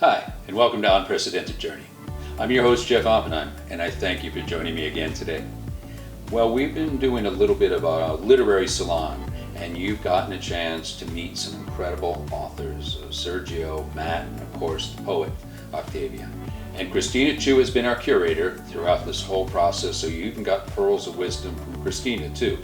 Hi, and welcome to Unprecedented Journey. I'm your host, Jeff Oppenheim, and I thank you for joining me again today. Well, we've been doing a little bit of a literary salon, and you've gotten a chance to meet some incredible authors, Sergio, Matt, and of course the poet, Octavia. And Christina Chiu has been our curator throughout this whole process, so you even got pearls of wisdom from Christina too.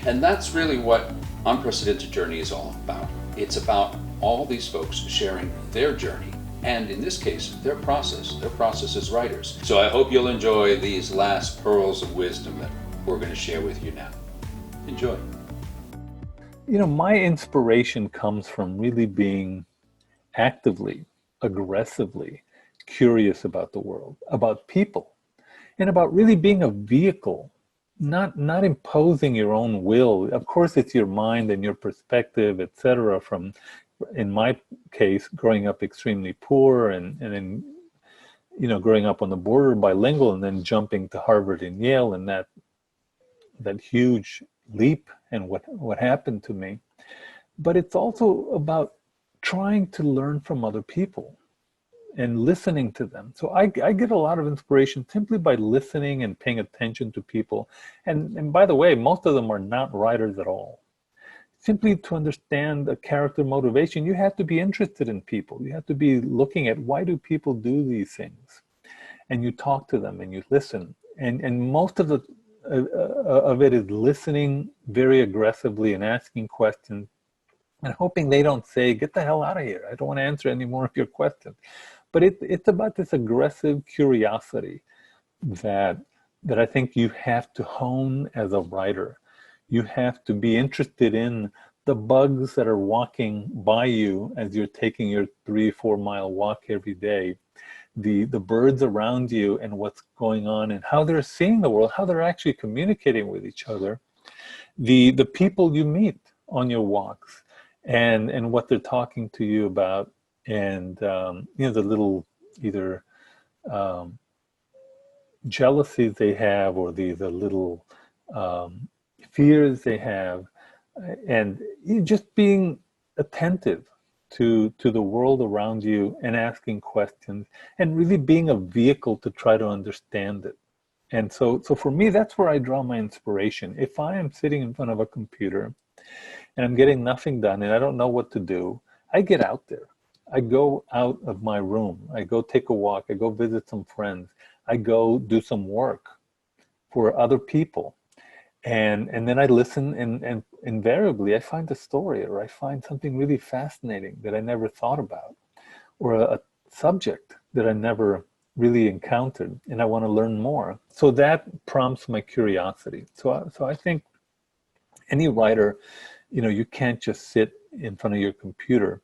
And that's really what Unprecedented Journey is all about. It's about all these folks sharing their journey, and in this case, their process as writers. So I hope you'll enjoy these last pearls of wisdom that we're going to share with you now. Enjoy. My inspiration comes from really being actively, aggressively curious about the world, about people, and about really being a vehicle, not imposing your own will. Of course, it's your mind and your perspective, etc. From, in my case, growing up extremely poor and then, growing up on the border bilingual and then jumping to Harvard and Yale and that huge leap and what happened to me. But it's also about trying to learn from other people and listening to them. So I get a lot of inspiration simply by listening and paying attention to people. And by the way, most of them are not writers at all. Simply to understand a character motivation, you have to be interested in people. You have to be looking at, why do people do these things? And you talk to them and you listen. And most of it is listening very aggressively and asking questions and hoping they don't say, get the hell out of here, I don't want to answer any more of your questions. But it's about this aggressive curiosity that I think you have to hone as a writer. You have to be interested in the bugs that are walking by you as you're taking your 3-4 mile walk every day, the birds around you and what's going on and how they're seeing the world, how they're actually communicating with each other, the people you meet on your walks and what they're talking to you about, and the little either jealousies they have or the little fears they have, and just being attentive to the world around you and asking questions and really being a vehicle to try to understand it. And so for me, that's where I draw my inspiration. If I am sitting in front of a computer and I'm getting nothing done and I don't know what to do, I get out there. I go out of my room. I go take a walk. I go visit some friends. I go do some work for other people. And then I listen, and invariably I find a story or I find something really fascinating that I never thought about, or a subject that I never really encountered, and I want to learn more. So that prompts my curiosity. So I think any writer, you can't just sit in front of your computer.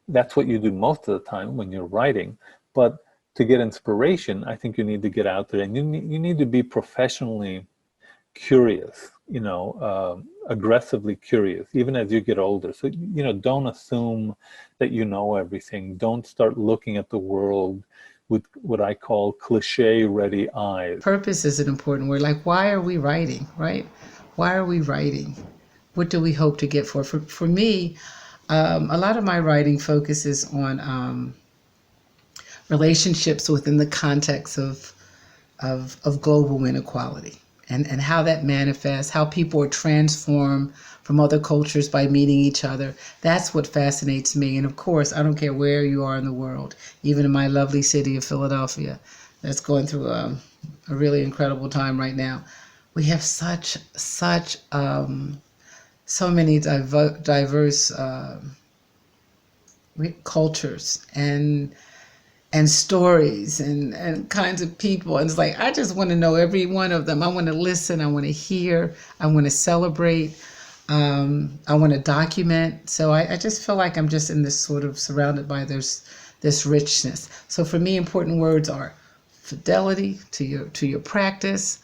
That's what you do most of the time when you're writing. But to get inspiration, I think you need to get out there and you need to be professionally curious, aggressively curious, even as you get older. So, don't assume that you know everything. Don't start looking at the world with what I call cliche-ready eyes. Purpose is an important word. Like, why are we writing, right? Why are we writing? What do we hope to get for me, a lot of my writing focuses on relationships within the context of global inequality and how that manifests, how people are transformed from other cultures by meeting each other. That's what fascinates me. And of course, I don't care where you are in the world, even in my lovely city of Philadelphia, that's going through a really incredible time right now. We have so many diverse cultures and stories and kinds of people. And it's like, I just want to know every one of them. I want to listen. I want to hear. I want to celebrate. I want to document. So I just feel like I'm just in this sort of surrounded by this richness. So for me, important words are fidelity to your practice,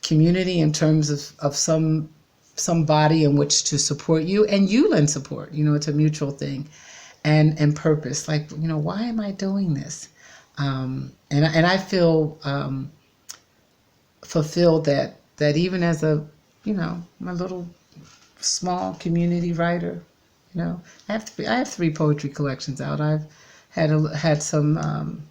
community in terms of some body in which to support you, and you lend support. It's a mutual thing. And purpose, like, why am I doing this? And I feel fulfilled that even as my little small community writer, I have 3 poetry collections out. I've had some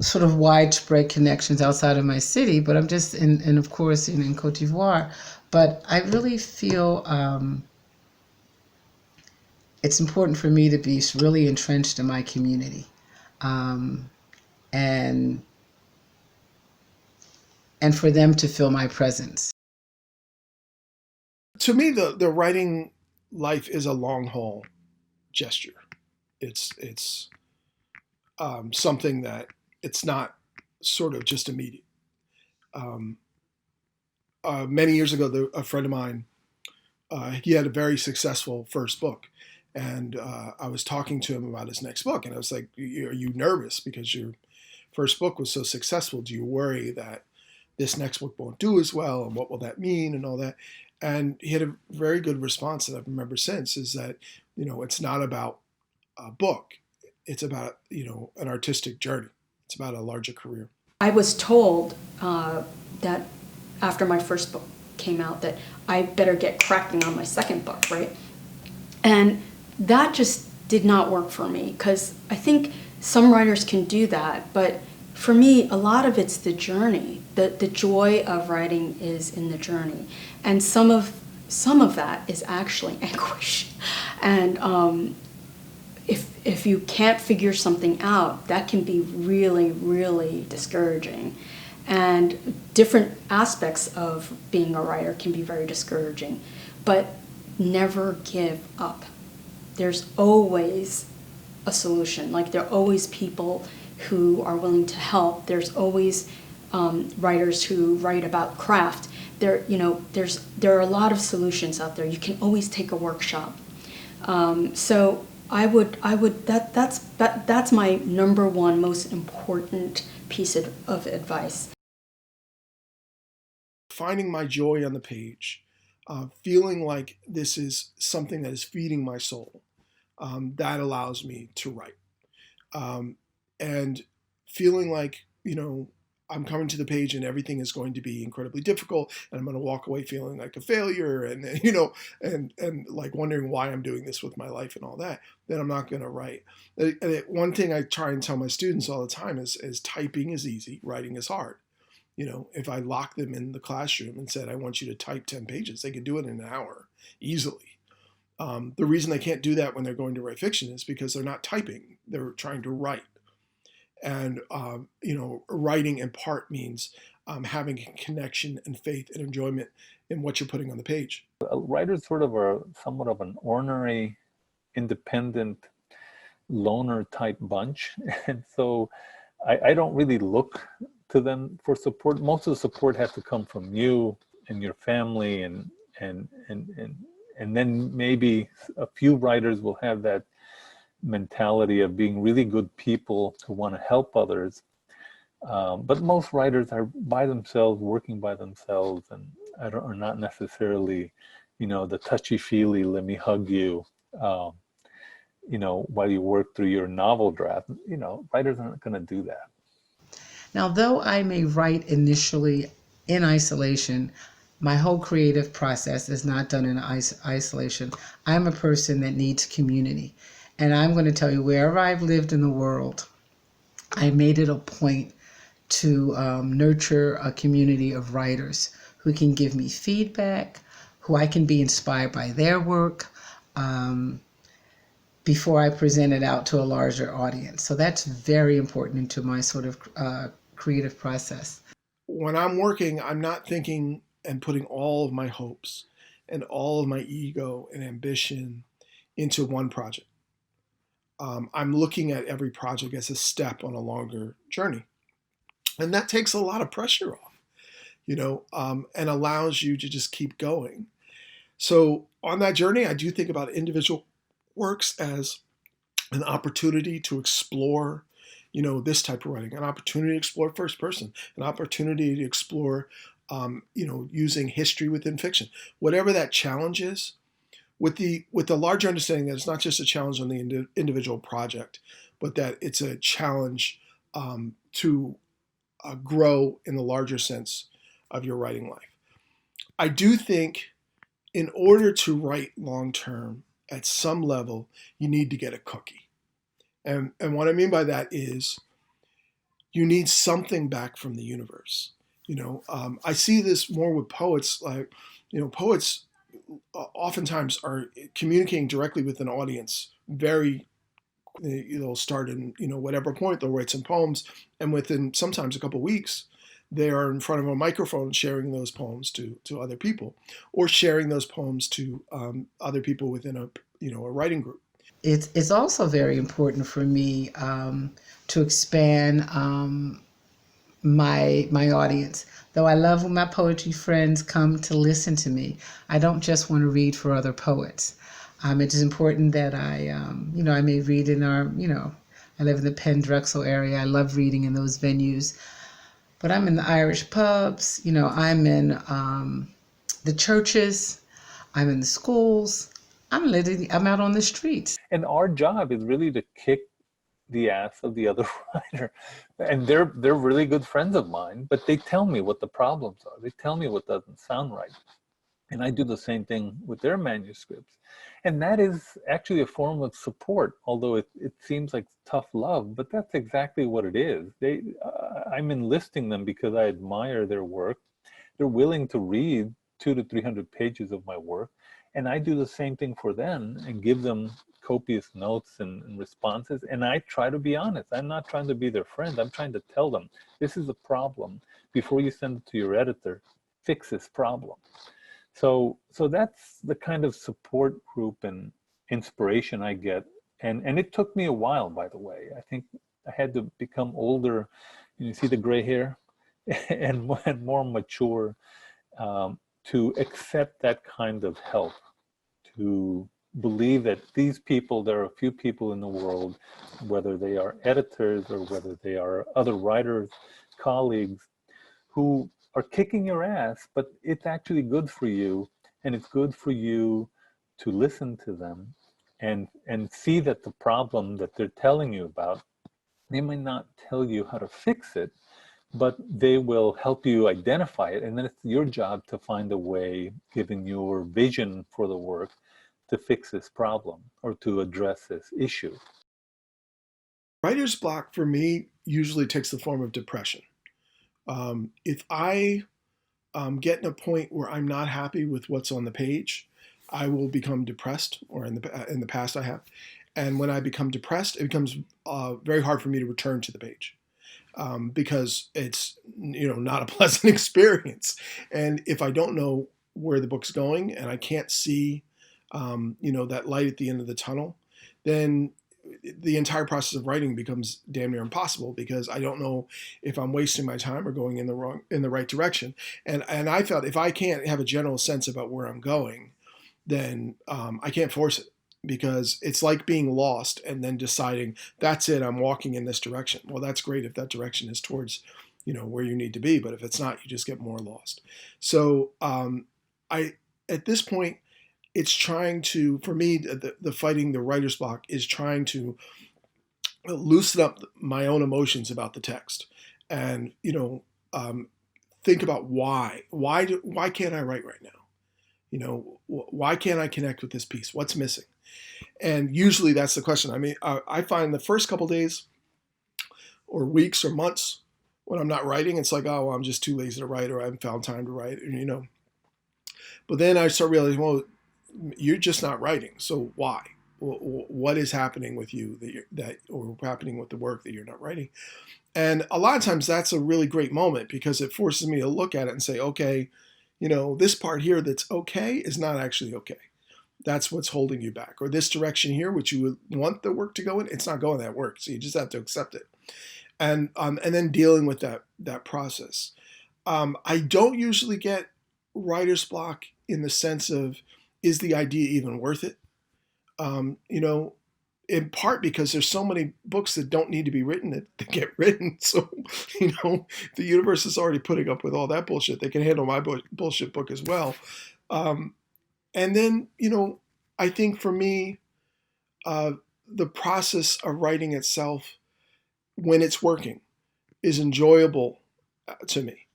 sort of widespread connections outside of my city, but I'm just and of course in Cote d'Ivoire. But I really feel it's important for me to be really entrenched in my community, um, and and for them to feel my presence. To me, the writing life is a long haul gesture. It's something that it's not sort of just immediate. Um, Many years ago, a friend of mine, he had a very successful first book, and I was talking to him about his next book, and I was like, "Are you nervous because your first book was so successful? Do you worry that this next book won't do as well, and what will that mean, and all that?" And he had a very good response that I remember since is that it's not about a book, it's about an artistic journey. It's about a larger career. I was told that after my first book came out that I better get cracking on my second book, right? And that just did not work for me, because I think some writers can do that, but for me, a lot of it's the journey. The joy of writing is in the journey, and some of that is actually anguish. And if you can't figure something out, that can be really, really discouraging. And different aspects of being a writer can be very discouraging, but never give up. There's always a solution. Like, there are always people who are willing to help. There's always writers who write about craft. There are a lot of solutions out there. You can always take a workshop. So that's my number one most important piece of advice. Finding my joy on the page, feeling like this is something that is feeding my soul, that allows me to write. And feeling like, I'm coming to the page and everything is going to be incredibly difficult, and I'm going to walk away feeling like a failure, and and like wondering why I'm doing this with my life and all that, then I'm not going to write. One thing I try and tell my students all the time is typing is easy, writing is hard. If I locked them in the classroom and said, I want you to type 10 pages, they could do it in an hour easily. The reason they can't do that when they're going to write fiction is because they're not typing, they're trying to write. And, writing in part means having a connection and faith and enjoyment in what you're putting on the page. Writers sort of are somewhat of an ornery, independent, loner type bunch. And so I don't really look to them for support. Most of the support has to come from you and your family, and then maybe a few writers will have that mentality of being really good people who want to help others. But most writers are by themselves, working by themselves, and are not necessarily, the touchy-feely, let me hug you, while you work through your novel draft. Writers aren't going to do that. Now, though I may write initially in isolation, my whole creative process is not done in isolation. I'm a person that needs community. And I'm going to tell you, wherever I've lived in the world, I made it a point to nurture a community of writers who can give me feedback, who I can be inspired by their work before I present it out to a larger audience. So that's very important into my sort of creative process. When I'm working, I'm not thinking and putting all of my hopes and all of my ego and ambition into one project. I'm looking at every project as a step on a longer journey. And that takes a lot of pressure off, and allows you to just keep going. So on that journey, I do think about individual works as an opportunity to explore, this type of writing, an opportunity to explore first person, an opportunity to explore, using history within fiction, whatever that challenge is, with the larger understanding that it's not just a challenge on the individual project, but that it's a challenge to grow in the larger sense of your writing life. I do think in order to write long term at some level, you need to get a cookie. And what I mean by that is you need something back from the universe. I see this more with poets. Like, poets oftentimes are communicating directly with an audience. They'll start in whatever point, they'll write some poems, and within sometimes a couple of weeks, they are in front of a microphone sharing those poems to other people, or sharing those poems to other people within a writing group. It's also very important for me to expand my audience. Though I love when my poetry friends come to listen to me, I don't just want to read for other poets. It is important that I may read in I live in the Penn Drexel area. I love reading in those venues. But I'm in the Irish pubs, I'm in the churches, I'm in the schools, I'm out on the streets. And our job is really to kick the ass of the other writer. And they're really good friends of mine, but they tell me what the problems are. They tell me what doesn't sound right. And I do the same thing with their manuscripts. And that is actually a form of support, although it seems like tough love, but that's exactly what it is. I'm enlisting them because I admire their work. They're willing to read 200 to 300 pages of my work. And I do the same thing for them and give them copious notes and responses. And I try to be honest. I'm not trying to be their friend. I'm trying to tell them, this is a problem. Before you send it to your editor, fix this problem. So that's the kind of support group and inspiration I get. And it took me a while, by the way. I think I had to become older. You see the gray hair? and more mature to accept that kind of help, to believe that these people, there are a few people in the world, whether they are editors or whether they are other writers, colleagues, who are kicking your ass, but it's actually good for you, and it's good for you to listen to them and see that the problem that they're telling you about, they might not tell you how to fix it, but they will help you identify it. And then it's your job to find a way, given your vision for the work, to fix this problem or to address this issue. Writer's block for me usually takes the form of depression. If I get in a point where I'm not happy with what's on the page, I will become depressed, or in the past I have. And when I become depressed, it becomes very hard for me to return to the page. Because it's not a pleasant experience, and if I don't know where the book's going and I can't see that light at the end of the tunnel, then the entire process of writing becomes damn near impossible, because I don't know if I'm wasting my time or going in the right direction. And I felt if I can't have a general sense about where I'm going, then I can't force it. Because it's like being lost and then deciding, that's it, I'm walking in this direction. Well, that's great if that direction is towards, where you need to be. But if it's not, you just get more lost. So at this point, it's trying to, for me, the fighting the writer's block is trying to loosen up my own emotions about the text. And, think about why can't I write right now? Why can't I connect with this piece? What's missing? And usually that's the question. I mean, I find the first couple days or weeks or months when I'm not writing, it's like, oh, well, I'm just too lazy to write, or I haven't found time to write, But then I start realizing, well, you're just not writing. So why? What is happening with you or happening with the work that you're not writing? And a lot of times that's a really great moment, because it forces me to look at it and say, okay, this part here that's okay is not actually okay. That's what's holding you back. Or this direction here, which you would want the work to go in, it's not going that work. So you just have to accept it. And then dealing with that process. I don't usually get writer's block in the sense of, is the idea even worth it? In part because there's so many books that don't need to be written that get written. So, the universe is already putting up with all that bullshit. They can handle my bullshit book as well. And then, I think for me, the process of writing itself, when it's working, is enjoyable to me.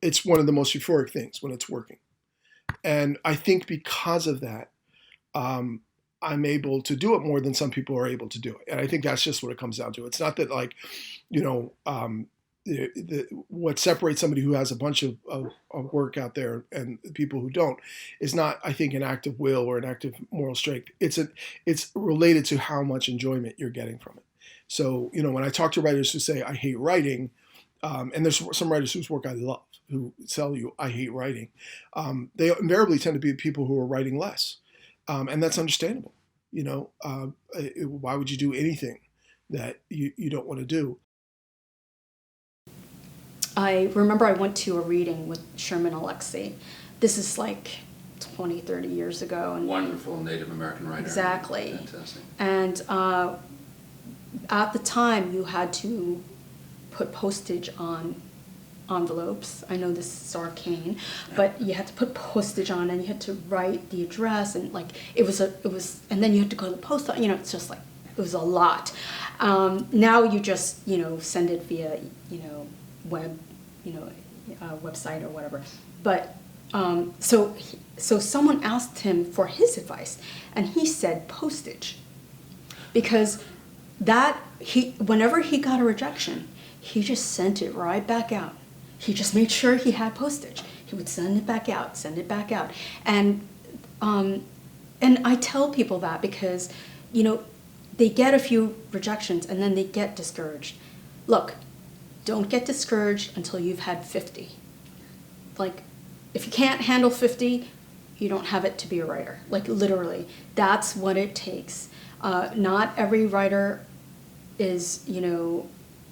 It's one of the most euphoric things when it's working. And I think because of that, I'm able to do it more than some people are able to do it. And I think that's just what it comes down to. It's not that like, you know, what separates somebody who has a bunch of work out there and people who don't is not, I think, an act of will or an act of moral strength. It's related to how much enjoyment you're getting from it. So, you know, when I talk to writers who say, I hate writing, and there's some writers whose work I love who tell you, I hate writing, they invariably tend to be people who are writing less. And that's understandable. You know, why would you do anything that you don't want to do? I remember I went to a reading with Sherman Alexie. This is like 20, 30 years ago. And Wonderful Native American writer. Exactly. Fantastic. And at the time, you had to put postage on envelopes. I know this is arcane, but you had to put postage on, and you had to write the address, and like it was, and then you had to go to the post office. You know, it's just like it was a lot. Now you just send it via web, website or whatever. But so someone asked him for his advice, and he said postage, because whenever he got a rejection, he just sent it right back out. He just made sure he had postage. He would send it back out, and I tell people that because they get a few rejections and then they get discouraged. Look, don't get discouraged until you've had 50. Like, if you can't handle 50, you don't have it to be a writer. Like, literally, that's what it takes. Not every writer is,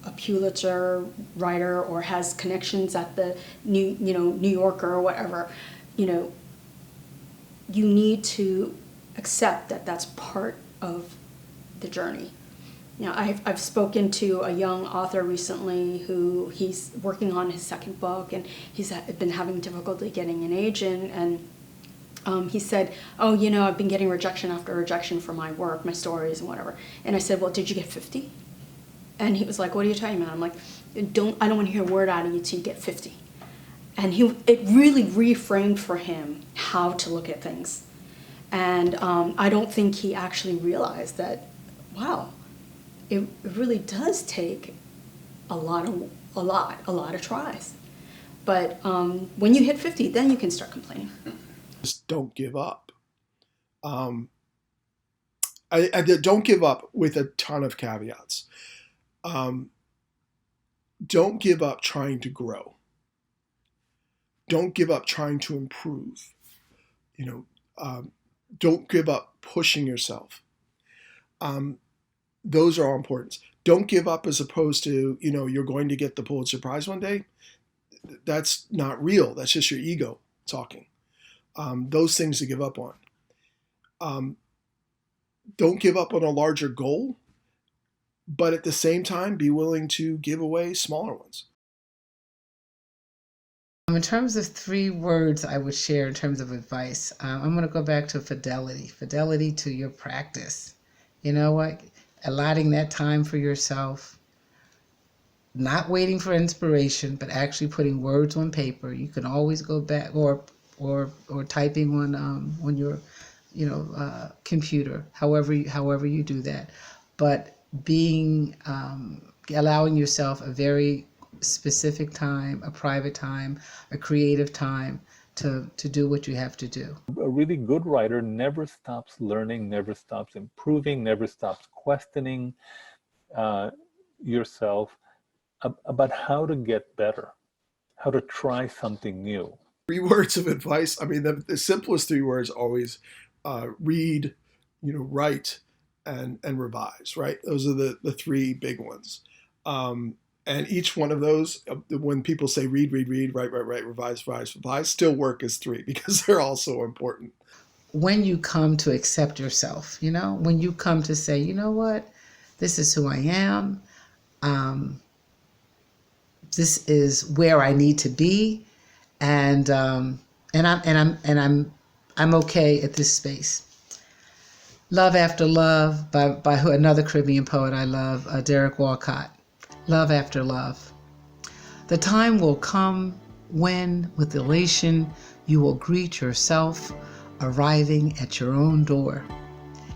a Pulitzer writer or has connections at the New Yorker or whatever. You need to accept that that's part of the journey. I've spoken to a young author recently who he's working on his second book, and he's been having difficulty getting an agent, and he said, I've been getting rejection after rejection for my work, my stories and whatever. And I said, well, did you get 50? And he was like, what are you talking about? I'm like, I don't want to hear a word out of you till you get 50. And it really reframed for him how to look at things. And I don't think he actually realized that, wow, it really does take a lot of tries. But when you hit 50, then you can start complaining. Just don't give up. I don't give up with a ton of caveats. Don't give up trying to grow. Don't give up trying to improve. Don't give up pushing yourself. Those are all important. Don't give up as opposed to, you're going to get the Pulitzer Prize one day. That's not real. That's just your ego talking. Those things to give up on. Don't give up on a larger goal, but at the same time, be willing to give away smaller ones. In terms of 3 words I would share in terms of advice, I'm going to go back to fidelity. Fidelity to your practice. You know what? Allotting that time for yourself, not waiting for inspiration, but actually putting words on paper. You can always go back or typing on your computer, however you do that. But allowing yourself a very specific time, a private time, a creative time to do what you have to do. A really good writer never stops learning, never stops improving, never stops questioning yourself about how to get better, how to try something new. 3 words of advice. I mean, the simplest 3 words always read, write, and revise, right? Those are the 3 big ones. And each one of those, when people say read, write, revise, still work as 3 because they're all so important. When you come to accept yourself, when you come to say, you know what, this is who I am. This is where I need to be, and I'm okay at this space. Love After Love by another Caribbean poet I love, Derek Walcott. Love after love. The time will come when, with elation, you will greet yourself arriving at your own door,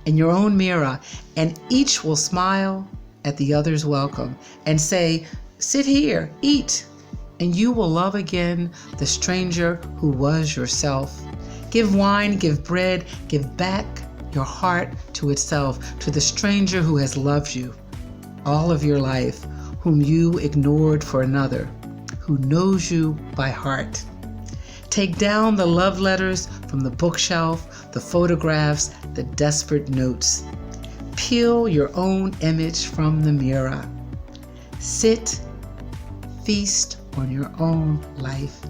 in your own mirror, and each will smile at the other's welcome and say, "Sit here, eat," and you will love again the stranger who was yourself. Give wine, give bread, give back your heart to itself, to the stranger who has loved you all of your life, whom you ignored for another, who knows you by heart. Take down the love letters from the bookshelf, the photographs, the desperate notes. Peel your own image from the mirror. Sit, feast on your own life.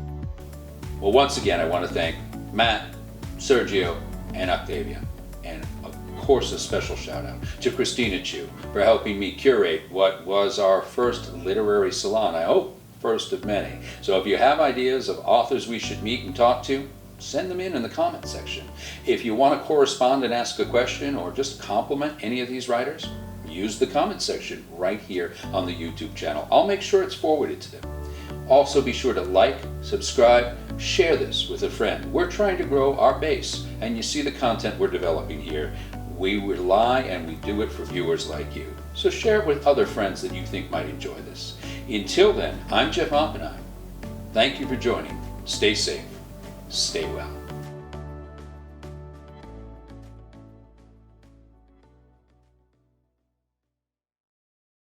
Well, once again, I want to thank Matt, Sergio, and Octavia. And of course, a special shout out to Christina Chiu for helping me curate what was our first literary salon. I hope first of many. So if you have ideas of authors we should meet and talk to, send them in the comment section. If you want to correspond and ask a question or just compliment any of these writers, use the comment section right here on the YouTube channel. I'll make sure it's forwarded to them. Also be sure to like, subscribe, share this with a friend. We're trying to grow our base, and you see the content we're developing here. We rely and we do it for viewers like you. So share it with other friends that you think might enjoy this. Until then, I'm Jeff Oppenheim. Thank you for joining. Stay safe. Stay well.